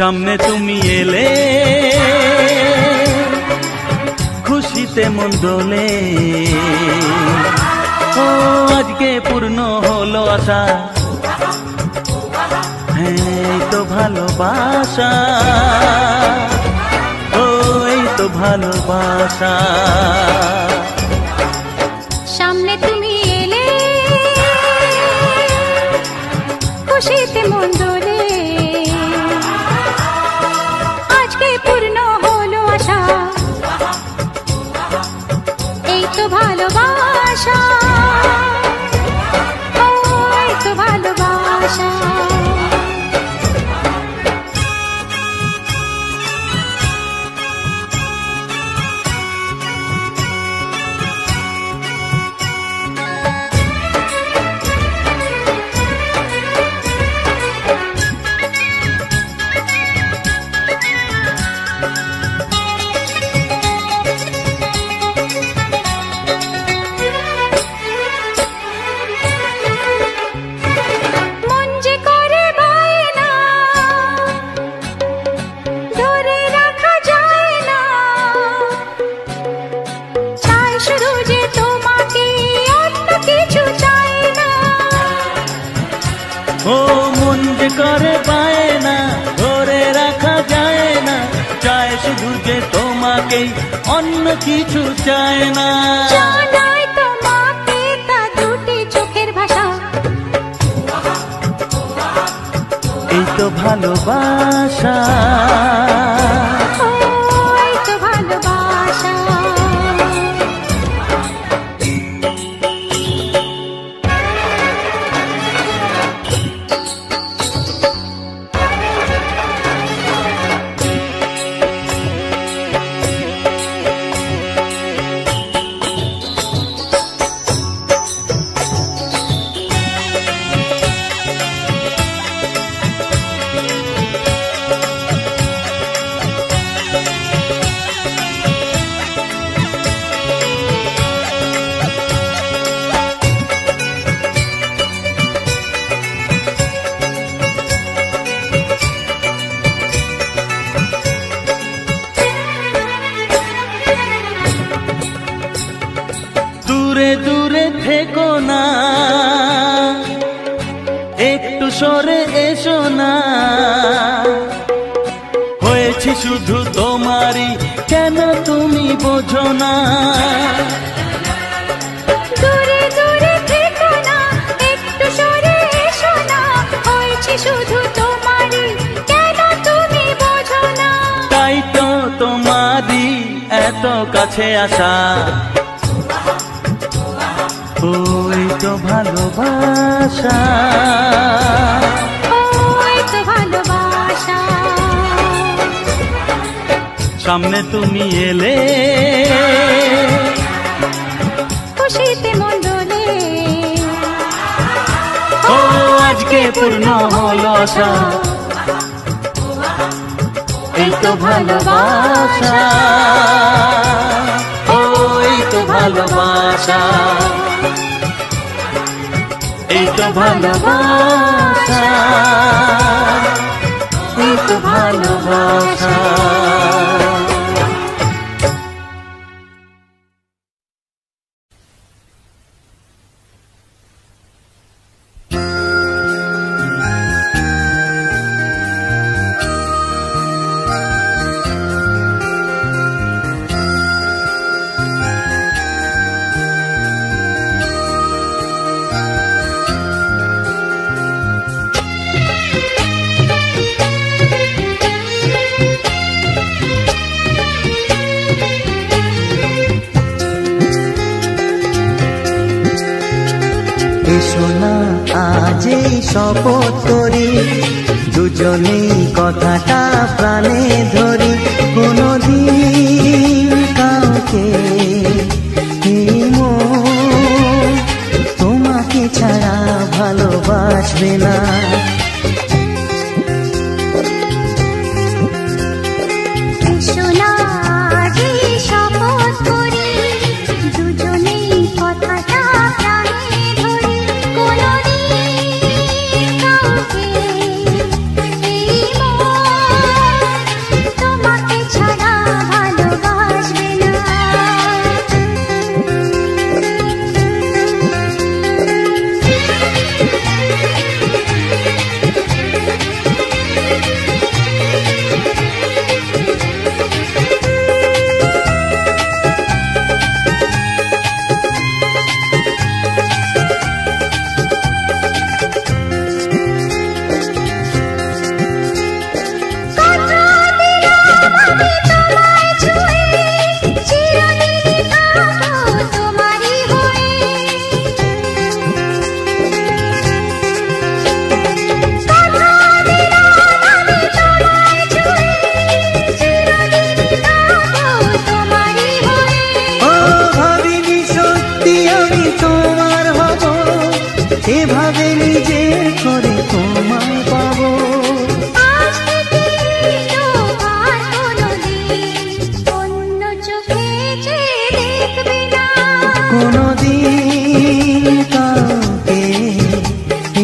সামনে তুমি এলে খুশিতে মন দোলে। ও আজকে পূর্ণ হলো আশা, এই তো ভালোবাসা, ও এই তো ভালোবাসা। সামনে তুমি এলে খুশিতে মন দোলে, আজকে পূর্ণ হলো আশা, এই তো ভালোবাসা, ও এই তো ভালোবাসা। ও মন যে করে পায় না, ধরে রাখা যায় না, চায় শুধু যে তোমাকে, অন্য কিছু চায় না। জানাই তোমাকে তা দুটি চোখের ভাষা, এই তো ভালোবাসা, ও এই তো ভালোবাসা। দূরে দূরে থেকো না, একটু সরে এসো না, হয়েছি শুধু তোমারই, কেন তুমি বোঝো না। দূরে দূরে থেকো না, একটু সরে এসো না, হয়েছি শুধু তোমারই, কেন তুমি বোঝো না। তাই তো তোমারই এত কাছে আসা, ওই তো ভালোবাসা, ও এই তো ভালোবাসা। সামনে তুমি এলে খুশিতে মন দোলে, ও আজকে পূর্ণ হলো আশা, এই তো ভালোবাসা, ও এই তো ভালোবাসা, এই তো ভালোবাসা, এই তো ভালোবাসা। এসো না আজ এই শপথ করি, দুজনেই কথাটা প্রাণে ধরি, কোনদিন কাউকে এই মন তোমাকে ছাড়া ভালোবাসবে না। কোনদিন কাউকে এই মন এভাবে নিজে করে তোমায় পাবো। আজ থেকে তোমার কোনোদিন অন্য চোখে চেয়ে দেখবে না। কোনোদিন কাউকে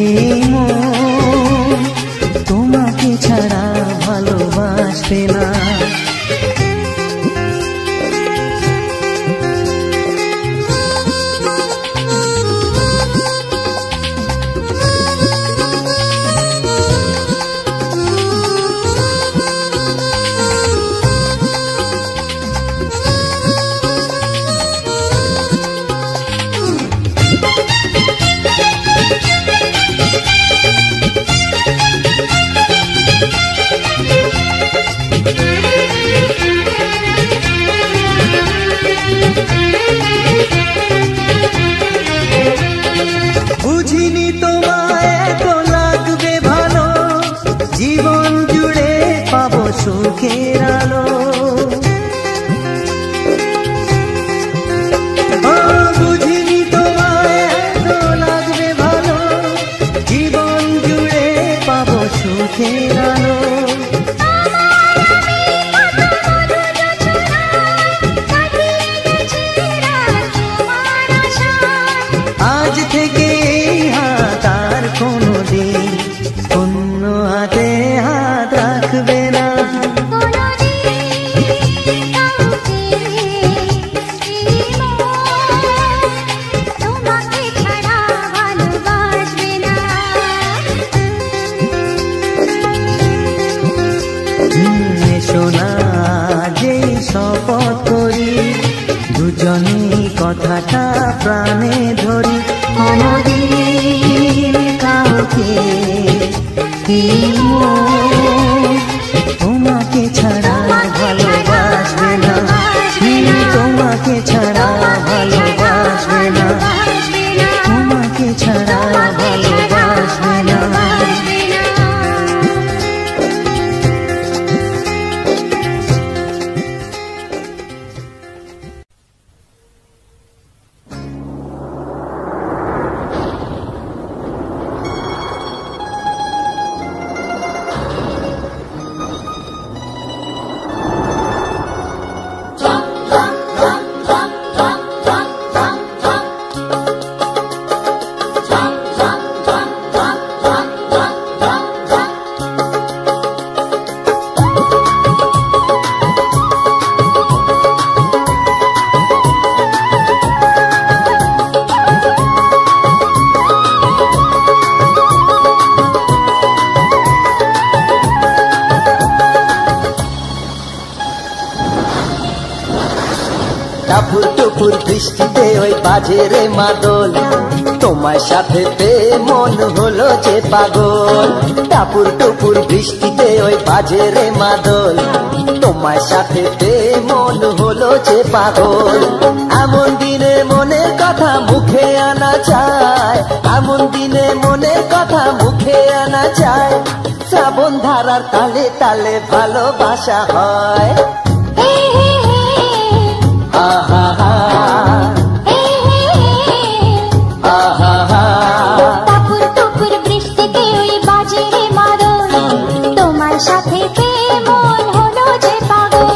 এই মন তোমাকে ছাড়া ভালোবাসবে না। বুঝিনি তোমায় এত লাগবে ভালো, জীবন জুড়ে পাবো সুখের আলো। বুঝিনি তোমায় এত লাগবে ভালো, জীবন জুড়ে পাবো সুখের আলো। আজ থেকে হাত আর কোনোদিন অন্য হাতে হাত রাখবে না। সোনা যেই শপথ করি, দুজনেই কথাটা প্রাণে ধরি। কোনোদিন কাউকে তোমাকে ছাড়া ভালোবাসবে না, তোমাকে ছাড়া ভালোবাসবে না, তোমাকে ছাড়া ভালোবাসবে না। টাপুর টুপুর বৃষ্টিতে ওই বাজে রে মাদল, তোমার সাথে পেয়ে মন হলো যে পাগল। টাপুর টুপুর বৃষ্টিতে ওই বাজে রে মাদল, তোমার সাথে পেয়ে মন হলো যে পাগল। এমন দিনে মনের কথা মুখে আনা চায়, এমন দিনে মনের কথা মুখে আনা চায়। শ্রাবণ ধারার তালে তালে ভালোবাসা হয়। টাপুর টুপুর বৃষ্টিতে ওই বাজে রে মাদল, তোমার সাথে পেয়ে মন হলো যে পাগল।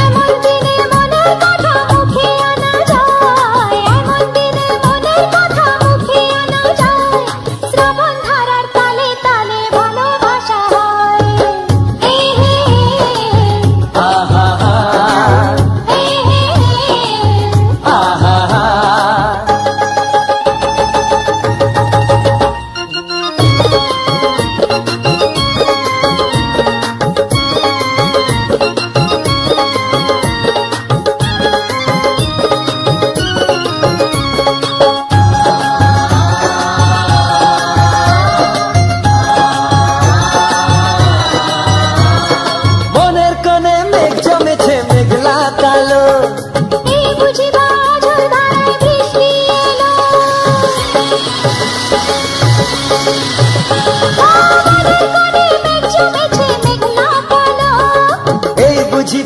এমন দিনে মনের কথা মুখে আনা যায়, এমন দিনে মনের কথা মুখে আনা যায়। শ্রাবণ ধারার তালে তালে ভালোবাসা হয়।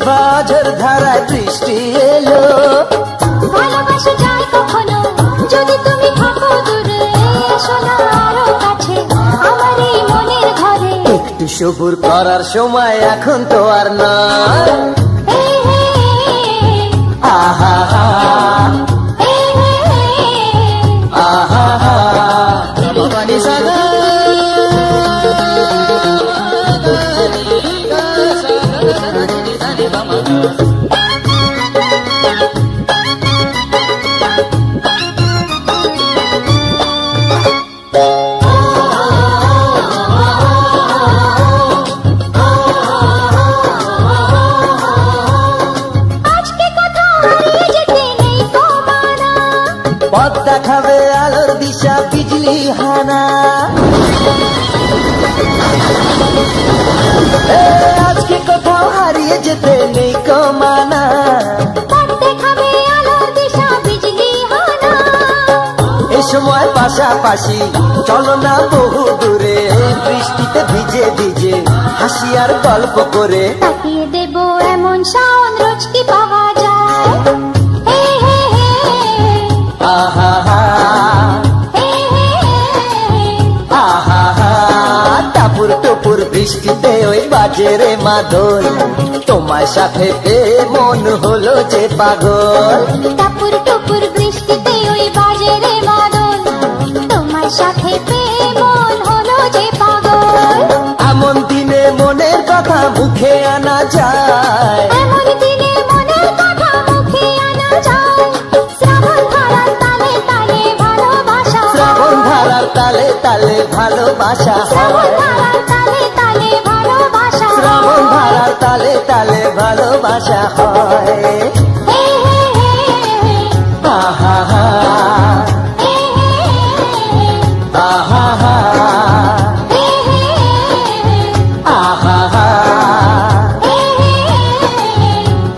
বাজর ধারায় বৃষ্টি এলো। ভালোবাসা যায় কখনো যদি তুমি থাকো দূরে, এসো সবুর করার সময় এখন তো আর না। আহা আহা পথ দেখাবে আলোর দিশা বিজলি হানা। আজকে কোথাও হারিয়ে যেতে নেই কমানা। পথ দেখাবে আলোর দিশা বিজলি হানা। এই সময় পাশাপাশি চলো না বহু দূরে, বৃষ্টিতে ভিজে ভিজে হাসি আর গল্প করে। তাকিয়ে দেব এমন শাওন রোজ কি পাওয়া যায়। আহা আহা টাপুর টুপুর বৃষ্টিতে ওই বাজে রে মাদল, তোমার সাথে পেয়ে মন হলো যে পাগল। টাপুর টুপুর বৃষ্টিতে ওই বাজে রে মাদল, তোমার সাথে পেয়ে মন হলো যে পাগল। এমন দিনে মনের কথা মুখে আনা যায়, এমন দিনে মনের কথা মুখে আনা যায়। শ্রাবণ ধারার তালে তালে ভালোবাসা, শ্রাবণ ধারার তালে তালে ভালোবাসা শ্রাবণ হয়। ধারার তালে তালে ভালোবাসা, শ্রাবণ ধারার তালে তালে ভালোবাসা হয়। আহা আহা আহা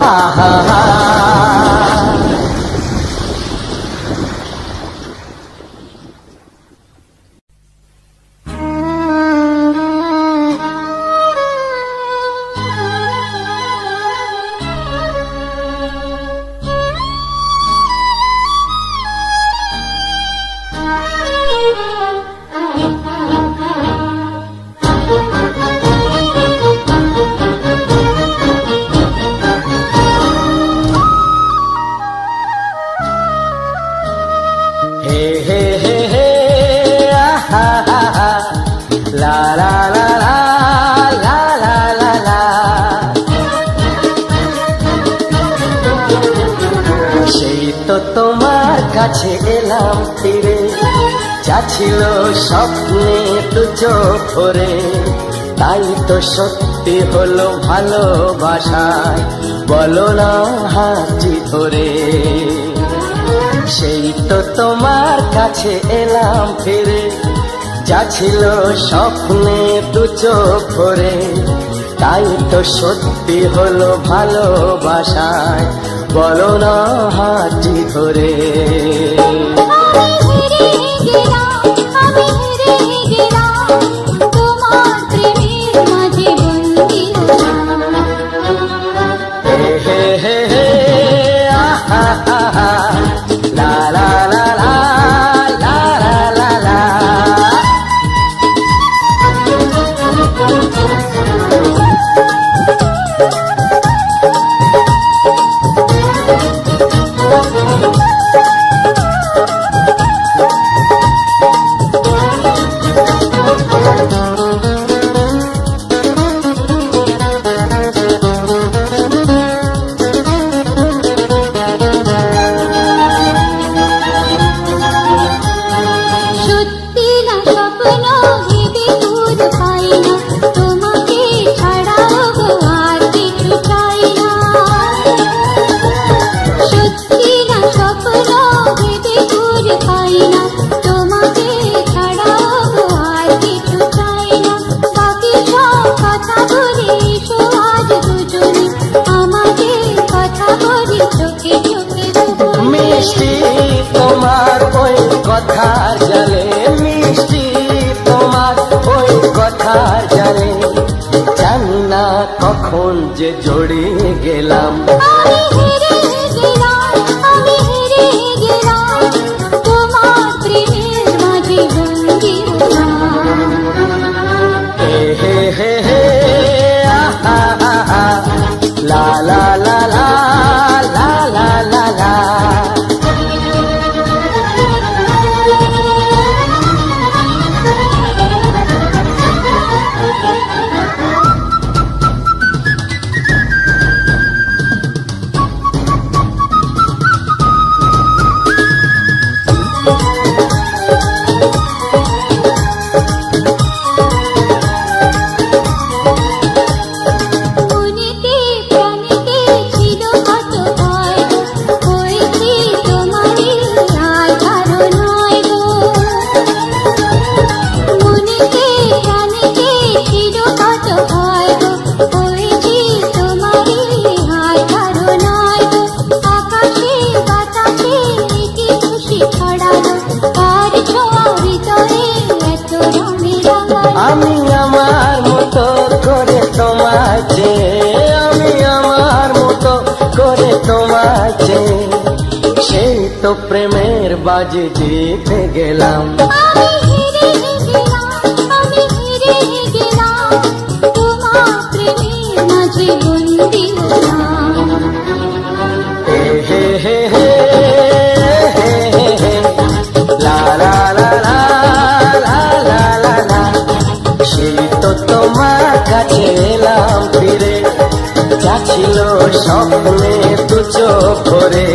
আহা। হে হে হে হে আহা আহা লা লা লা লা লা লা লা লা। সেই তো তোমার কাছে এলাম ফিরে, যা ছিল স্বপ্নে তো চোখ ভরে, তাই তো সত্যি হলো ভালোবাসায়, বলো না হাতটি ধরে। সেই তো তোমার কাছে এলাম ফিরে, যা ছিল স্বপ্নে দু চোখ ভরে, তাই তো সত্যি হলো ভালোবাসায়, বলো না হাতটি ধরে। আমি হেরে গেলাম, আমি হেরে গেলাম, তোমার প্রেমের মাঝে বন্দী হলাম। হে হে হে হে আহা আহা লা লা লা লা লা লা লা লা। সত্যি না স্বপ্ন ভেবে দূর পাই না, তোমাকে ছাড়াও গো আর কিছু চাই না। সত্যি না স্বপ্ন ভেবে দূর পাই না, তোমাকে ছাড়াও গো আর কিছু চাই না। বাকি সব কথা বলে এসো আজ দুজনে, আমাদের কথা বলি চোখে চোখে দুজনে। মিষ্টি তোমার ওই কথার জালে, মিষ্টি তোমার ওই কথার জালে, জানি না কখন যে জড়িয়ে গেলাম। আমি হেরে গেলাম, আমি হেরে গেলাম, তোমার প্রেমের মাঝে বন্দী হলাম। হে হে হে হে আমি আমার মতো করে তোমায় চেয়ে, আমি আমার মতো করে তোমায় চেয়ে, সেই তো প্রেমের বাজে জিতে গেলাম। আমি হেরে গেলাম, আমি হেরে গেলাম, তোমার প্রেমের মাঝে বন্দী হলাম। হে হে হে হে হে হে হে, লা লা লা লা লা লা লা লা। সেই তো তোমার কাছে এলাম ফিরে, যা ছিল স্বপ্নে দু চোখ ভরে,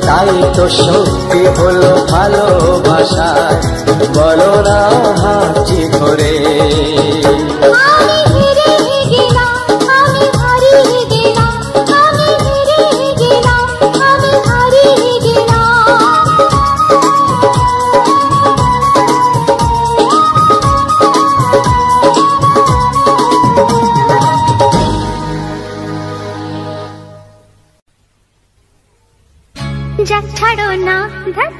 তাই তো সত্যি হলো ভালোবাসায়, বলো না হাঁচি ধরে। আমি হেরে গেলাম, আমি হারিয়ে গেলাম, আমি হেরে গেলাম, আমি হারিয়ে গেলাম। যা ছাড়ো না, ধ্যাৎ,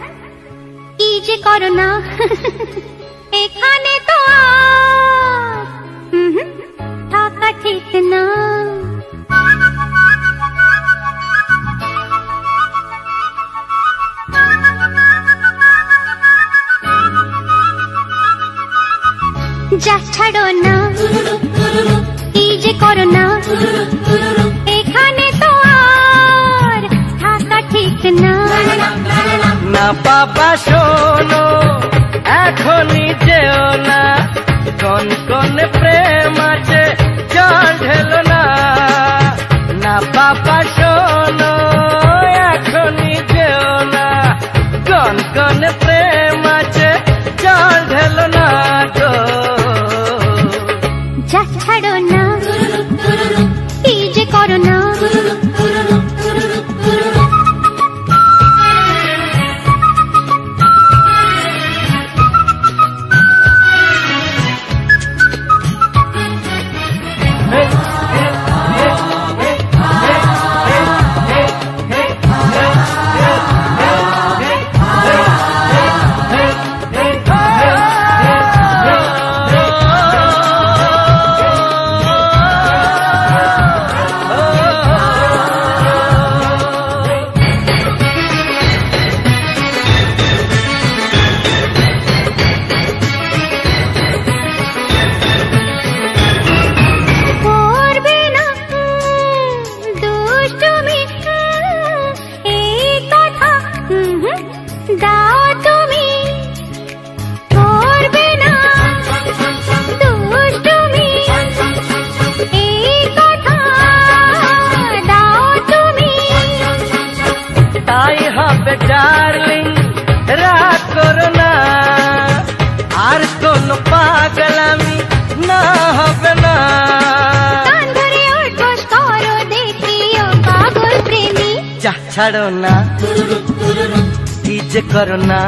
কি যে করো না, এখানে তো আর থাকা ঠিক না। যা ছাড়ো না, কি যে করো না, এখানে তো আর থাকা ঠিক না। না বাবা শোনো, এখনই যেও না, কোন কোন প্রেম আছে জল ঢেলো না। না বাবা শোনো, এখনই যেও না, কোন কোন প্রেম আছে জল ঢেলো না গো। যা ছাড়ো না, কি যে করো না, ডার্লিং রাগ করো না, আর কোন পাগলামি না হবে না। যা ছাড়ো না, কি যে করো না,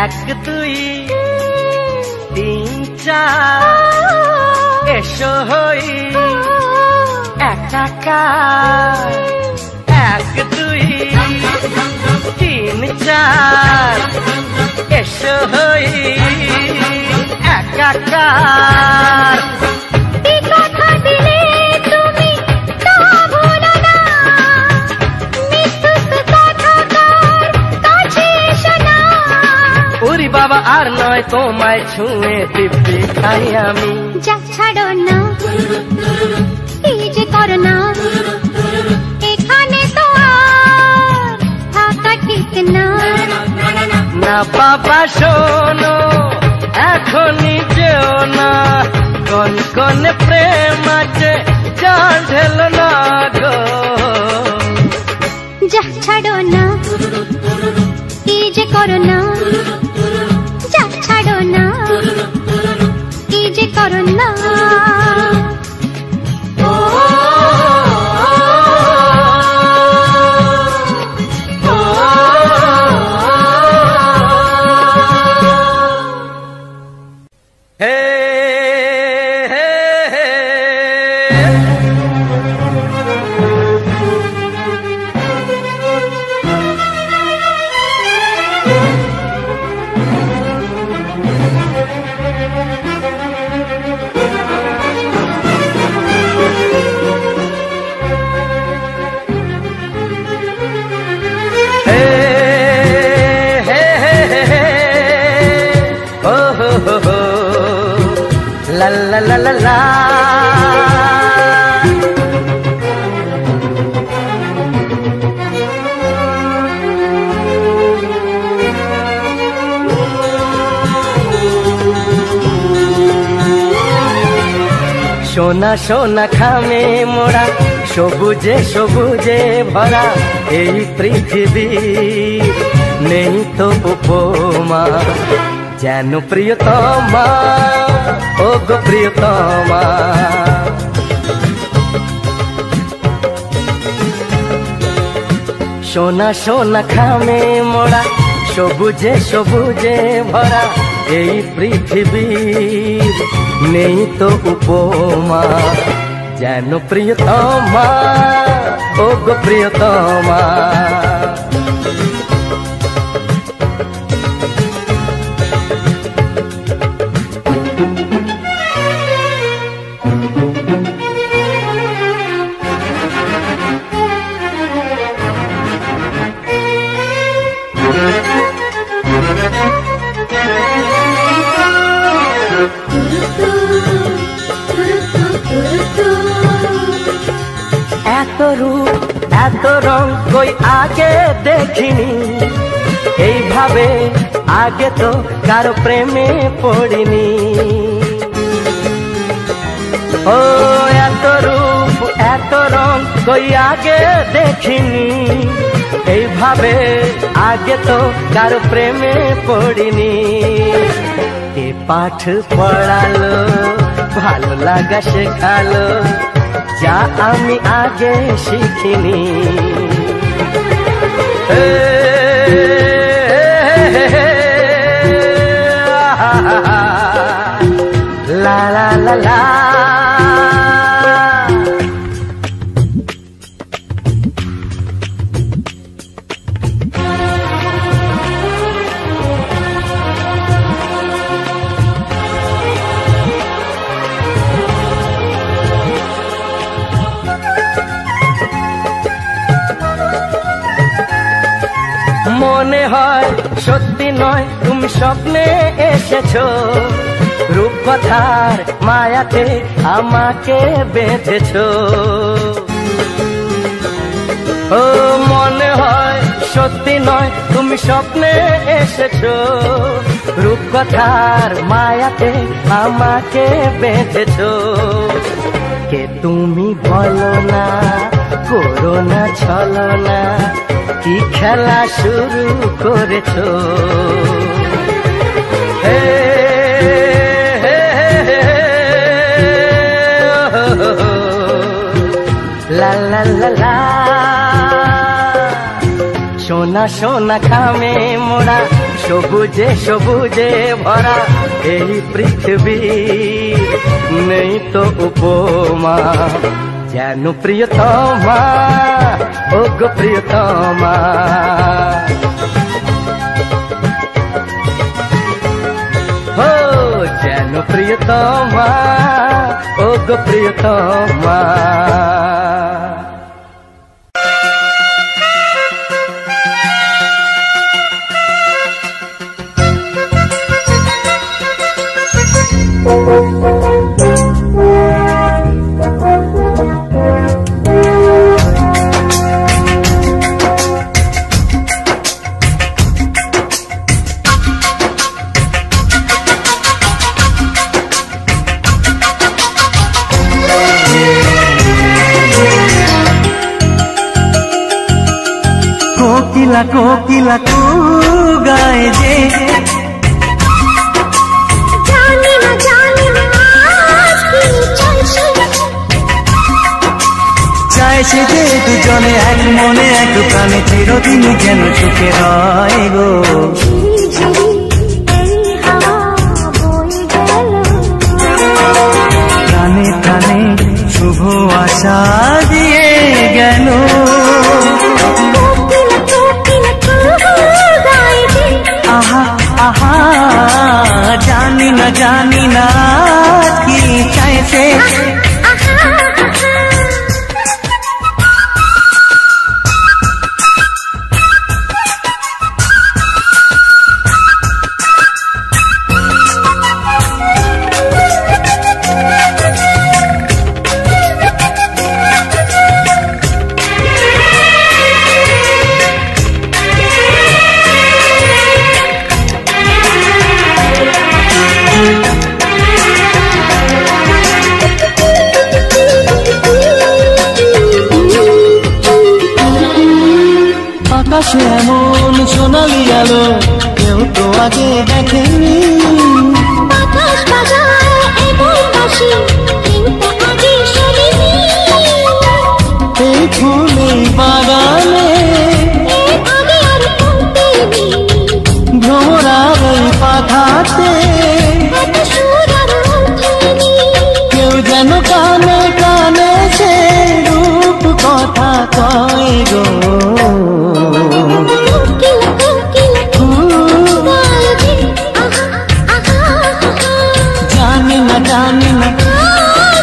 এক দুই তিন চার, এসো হই একাকার। এক দুই তিন চার, এসো হই একাকার। বাবা আর নয় তোমায় ছুঁয়ে দিব্যি খাই আমি। যা ছাড়ো না, কি যে করো না, এখানে তো আর থাকা ঠিক না। না বাবা শোনো, এখনই যেও না, কোন কোন প্রেম আছে ঢেলো না গো। যা ছাড়ো না, কি যে করো না, যা ছাড়ো না, কি যে করো না। La la la la la. সোনা সোনা খামে মোড়া, সবুজে সবুজে ভরা এই পৃথিবী, নেই তো উপমা যেন প্রিয়তমা, ও গো প্রিয়তমা। সোনা সোনা খামে মোড়া, সবুজে সবুজে ভরা এই পৃথিবীর, নেই তো উপমা যেন প্রিয়তমা, ও গো প্রিয়তমা। এত রূপ এত রং কই আগে দেখিনি, এইভাবে আগে তো কারো প্রেমে পড়িনি। ও এত রূপ এত রং কই আগে দেখিনি, এইভাবে আগে তো কারো প্রেমে পড়িনি। এ পাঠ পড়ালো, ভালো লাগা শেখালো, যা আমি আগে শিখিনি। লা লা লা লা। মনে হয় সত্যি নয়, তুমি স্বপ্নে এসেছো, রূপকথার মায়াতে আমাকে বেঁধেছো। ও মনে হয় সত্যি নয়, তুমি স্বপ্নে এসেছো, রূপকথার মায়াতে আমাকে বেঁধেছো। কে তুমি বলো না, করো না ছলনা, কি খেলা শুরু করেছো। হে লা লা লা লা। সোনা সোনা খামে মোড়া, সবুজে সবুজে ভরা এই পৃথিবী, নেই তো উপমা যেন প্রিয়তমা, ও গো প্রিয়তমা। हो যেন প্রিয়তমা, ও গো প্রিয়তমা। কোকিলা কোকিলা কু গায় যে জানি না আজ কি চাইছে চায় সে যে দুজনে এক মনে এক প্রাণে চিরদিন যেন সুখে রয় গো। ঝিরি এই হাওয়া বয়ে গেল প্রাণে প্রাণে শুভ আশা দিয়ে গেল। কোকিলা কোকিলা কু গায় যে আহা আহা জানি না কি চাইছে আকাশে এমন সোনালি আলো কেউ তো আগে দেখেনি। বাতাস বাজায় এমন বাঁশি কিন্তু আগে শুনিনি। এই ফুলের বাগানে এর আগে আর শুনতেনি ভ্রমরার এই পাখাতে এত সুর আর ওঠেনি। কেউ যেন কানে কানে সে রূপ কথা কয় গো। কোকিলা কোকিলা গায় যে আহা আহা জানি না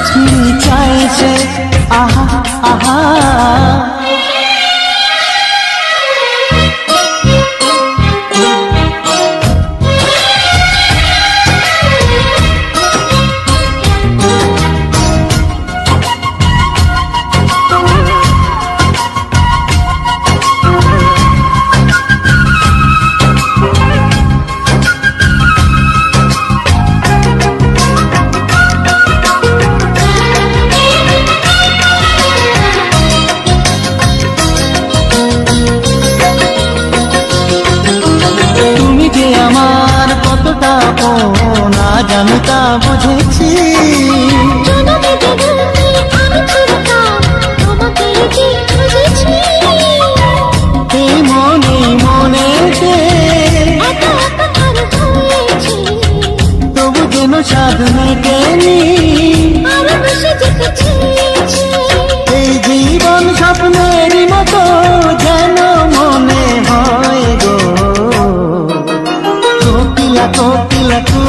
কি চাইছে আহা আহা। তুমি যে আমার কতটা আপন আজ আমি তা বুঝেছি। জনমে জনমে আমি চিরকাল তোমাকে যে খুঁজেছি। এই মনেতে এত আর হয়েছে তবু যেন সাধ মেটেনি। আরো বেশি যেতে চেয়েছি। এই জীবন স্বপ্নেরই মতো যেন মনে হয় গো। কোকিলা কোকিলা কু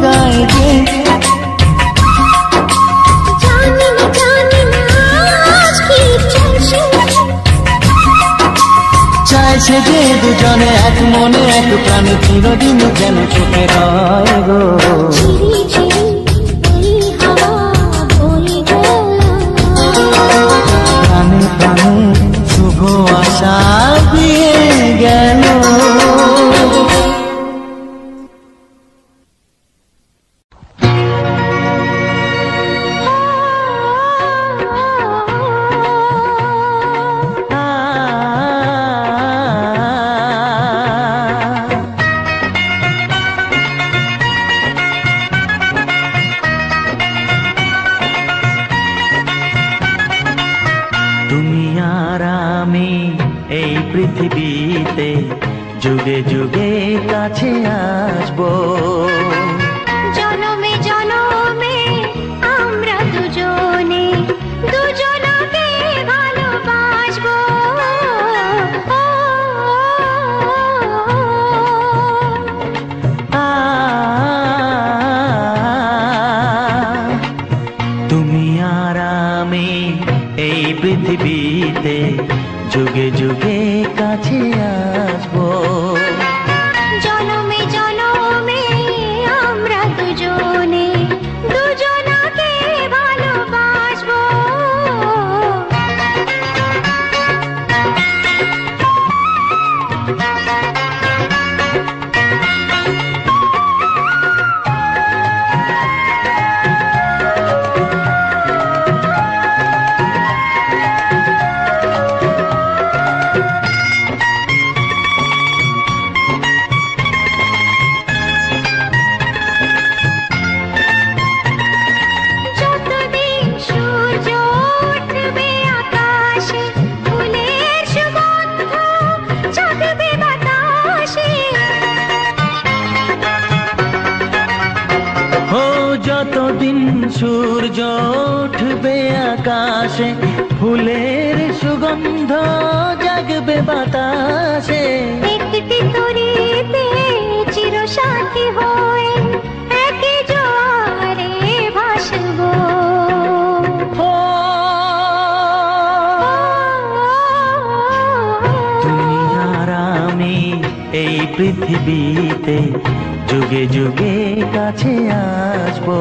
গায় যে জানি না আজ কি চাইছে চাইছে যে দুজনে এক মনে এক প্রাণে চিরদিন যেন চোখে রয় গো। ঝিরি ঝিরি এই হাওয়া বয়ে গেল প্রাণে প্রাণে শুভ আশা দিয়ে গেল। তুমি আর আমি এই পৃথিবীতে যুগে যুগে কাছে আসবো। জনমে জনমে আমরা দুজনে দুজনকে ভালোবাসবো। তুমি আর আমি এই পৃথিবীতে যুগে যুগে কাছে আসবো। জনমে জনমে আমরা দুজনে দুজনকে ভালোবাসবো। সূর্য উঠবে আকাশে, ফুলের সুগন্ধ জাগবে বাতাসে। একটি তরিতে চিরসাথী হয়ে একই জোয়ারে ভাসবো। তুমি আর আমি এই পৃথিবীতে যুগে যুগে কাছে আসবো।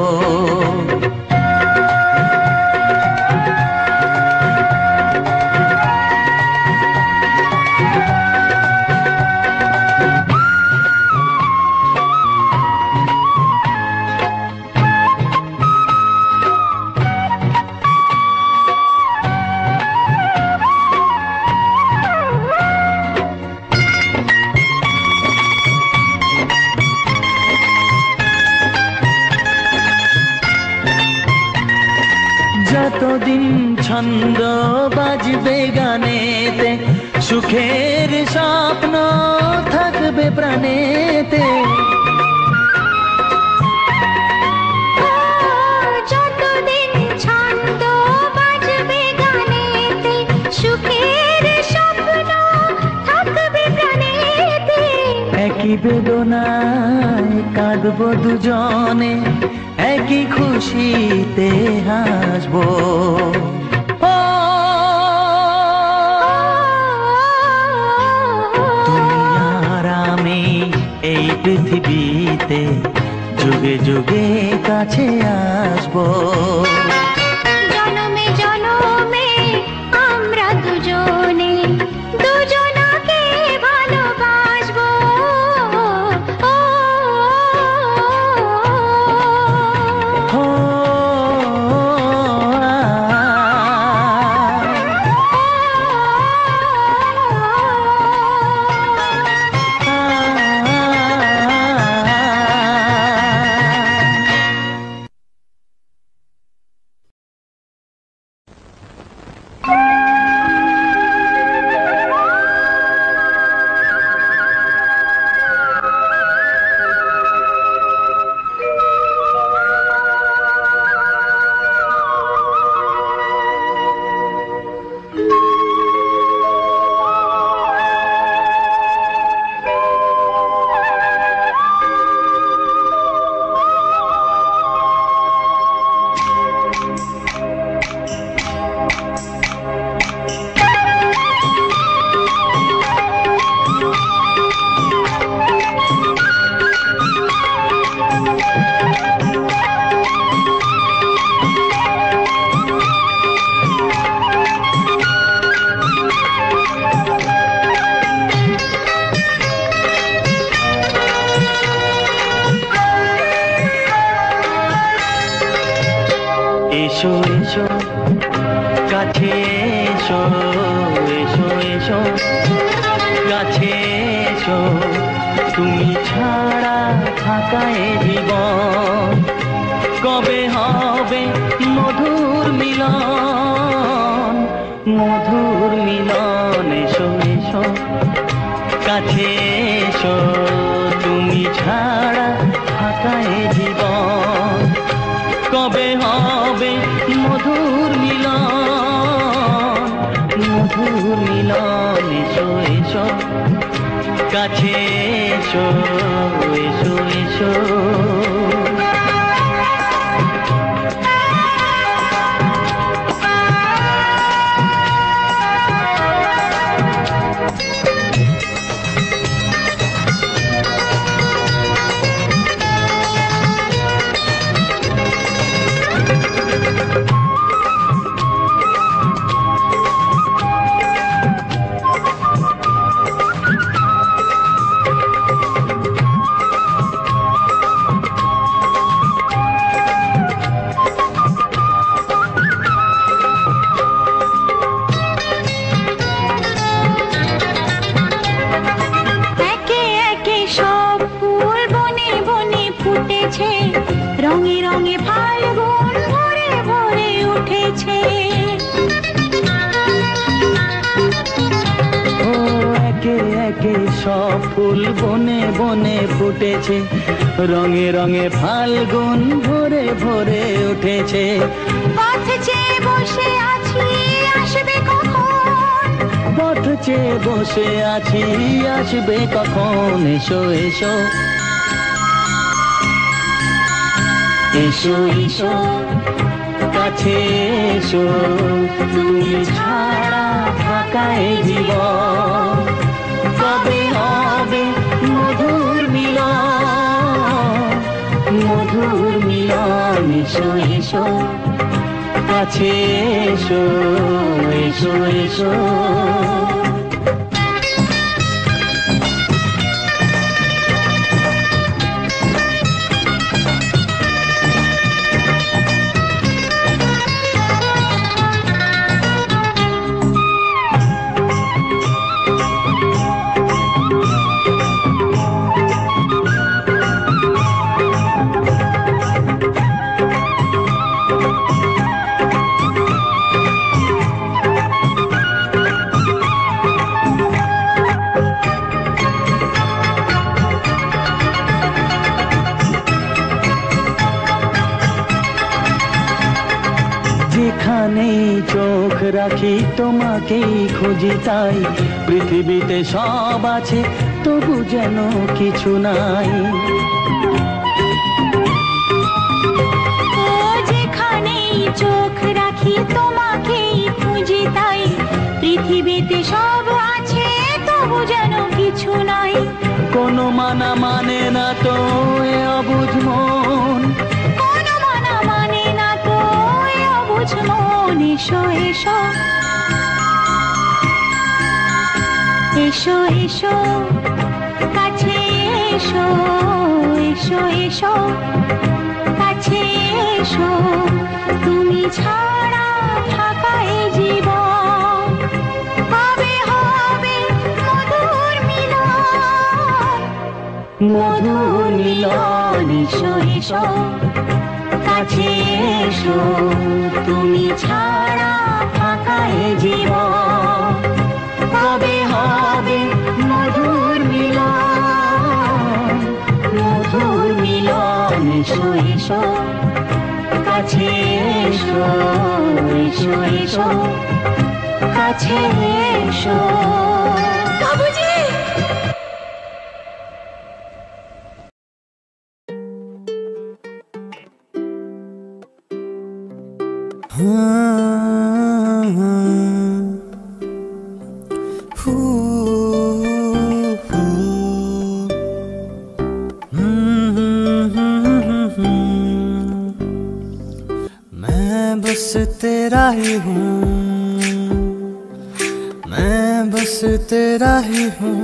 যতদিন ছন্দ বাজবে গানেতে, সুখের স্বপ্ন থাকবে প্রাণেতে। যতদিন ছন্দ বাজবে গানেতে, সুখের স্বপ্ন থাকবে প্রাণেতে। একই বেদনায় কাঁদবো দুজনে, একই খুশিতে হাসবো। তুমি আর আমি এই পৃথিবীতে যুগে যুগে কাছে আসবো। জনমে জনমে আমরা দুজনে দুজনাকে ভালোবাসবো। এসো এসো কাছে এসো, এসো এসো কাছে এসো। তুমি ছাড়া ফাঁকা এ জীবন, কবে হবে মধুর মিলন, মধুর মিলন। এসো এসো কাছে এসো, তুমি ছাড়া ফাঁকা এ জীবন, কবে হবে মধুর মিলন, মধুর মিলন। এসো এসো কাছে এসো, এসো এসো। রঙে রঙে ফাল্গুন ভরে ভরে উঠেছে। ও একে একে সব ফুল বনে বনে ফুটেছে, রঙে রঙে ফাল্গুন ভরে ভরে উঠেছে। পথ চেয়ে বসে আছি আসবে কখন, পথ চেয়ে বসে আছি আসবে কখন। এসো এসো এসো এসো কাছে এসো, তুমি ছাড়া ফাঁকায় জীবন। কবে হবে মধুর মিলন, মধুর মিলন। এসো এসো কাছে এসো, এসো এসো। যেখানেই চোখ রাখি তোমাকেই খুঁজি তাই, পৃথিবীতে সব আছে তবু যেন কিছু নাই। ও যেখানেই চোখ রাখি তোমাকেই খুঁজি তাই, পৃথিবীতে সব আছে তবু যেন কিছু নাই। কোনো মানা মানে না তো এ অবুঝ মন, কোনো মানা মানে না তো এ অবুঝ মন। এসো এসো এসো এসো কাছে এসো, এসো এসো কাছে এসো, তুমি ছাড়া ফাঁকায় জীবন। কবে হবে মধুর মিলন, মধুর মিলন। এসো এসো কাছে এসো, তুমি ছাড়া ফাঁকায় জীবন। কবে হবে মধুর মিলন, মধুর মিলন। এসো এসো কাছে এসো, এসো এসো কাছে এসো। বাবুজি मैं बस तेरा ही हूँ, मैं बस तेरा ही हूँ,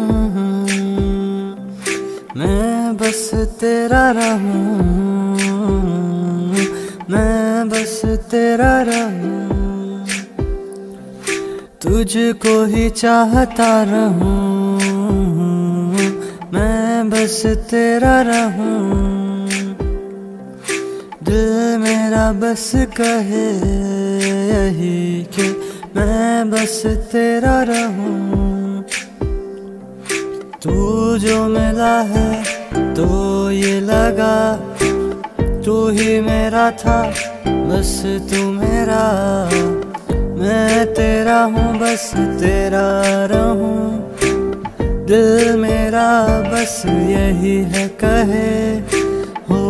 मैं बस तेरा रहूँ, मैं बस तेरा रहूँ, तुझको ही चाहता रहूँ, मैं बस तेरा रहूँ। दिल मेरा बस कहे यही कि मैं बस तेरा रहूं। तू जो मिला है तो ये लगा तू ही मेरा था, बस तू मेरा। मैं तेरा हूँ बस तेरा रहूं, दिल मेरा बस यही है कहे हो।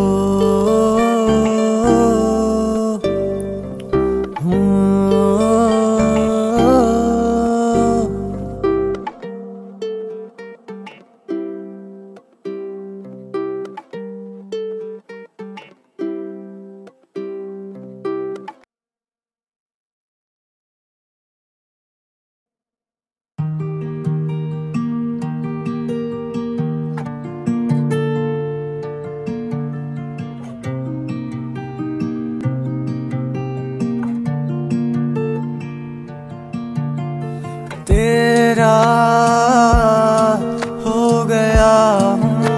तेरा हो गया हूँ,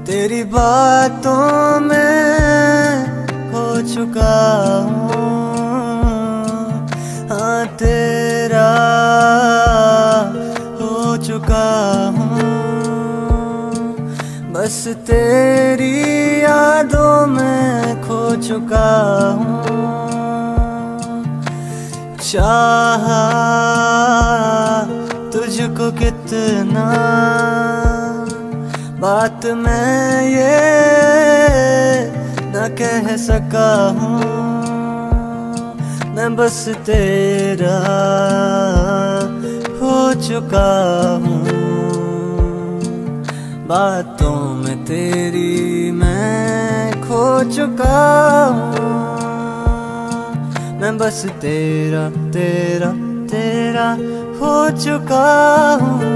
तेरी बातों में खो चुका हूँ। हाँ तेरा हो चुका हूँ, बस तेरी यादों में खो चुका हूँ। चाहा तुझको कितना, बात मैं ये न कह सका हूँ। मैं बस तेरा हो चुका हूँ। बातों में तेरी मैं खो चुका हूँ। मैं बस तेरा तेरा तेरा हो चुका हूँ।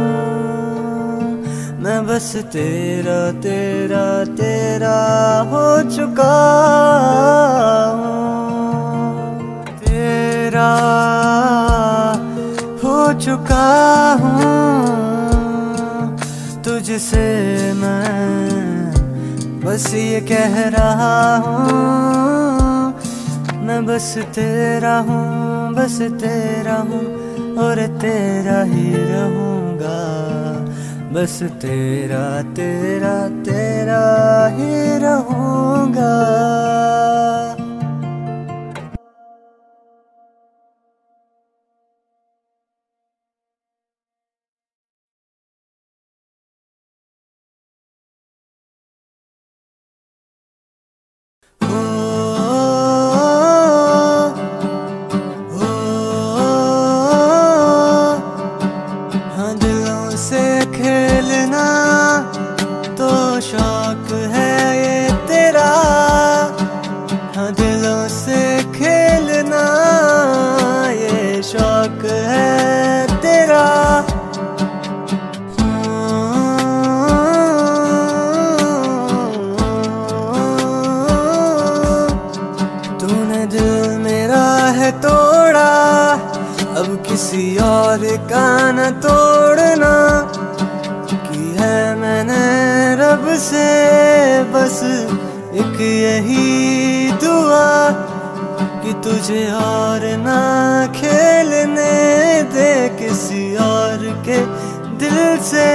मैं बस तेरा तेरा तेरा हो चुका हूँ। तेरा हो चुका हूँ। तुझसे मैं बस ये कह रहा हूँ, मैं बस तेरा हूँ, बस तेरा हूँ और तेरा ही रहूँगा। बस तेरा तेरा तेरा ही रहूँगा। किसी और का न तोड़ना की है मैंने रब से बस एक यही दुआ कि तुझे और ना खेलने दे किसी और के दिल से।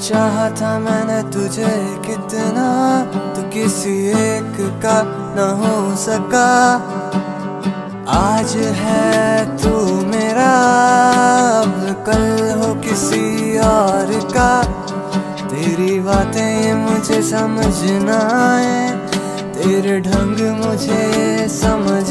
चाहा था मैंने तुझे कितना, तो किसी एक का न हो सका। आज है तू मेरा, अब कल हो किसी और का। तेरी बातें मुझे समझ ना आए, तेरे ढंग मुझे समझ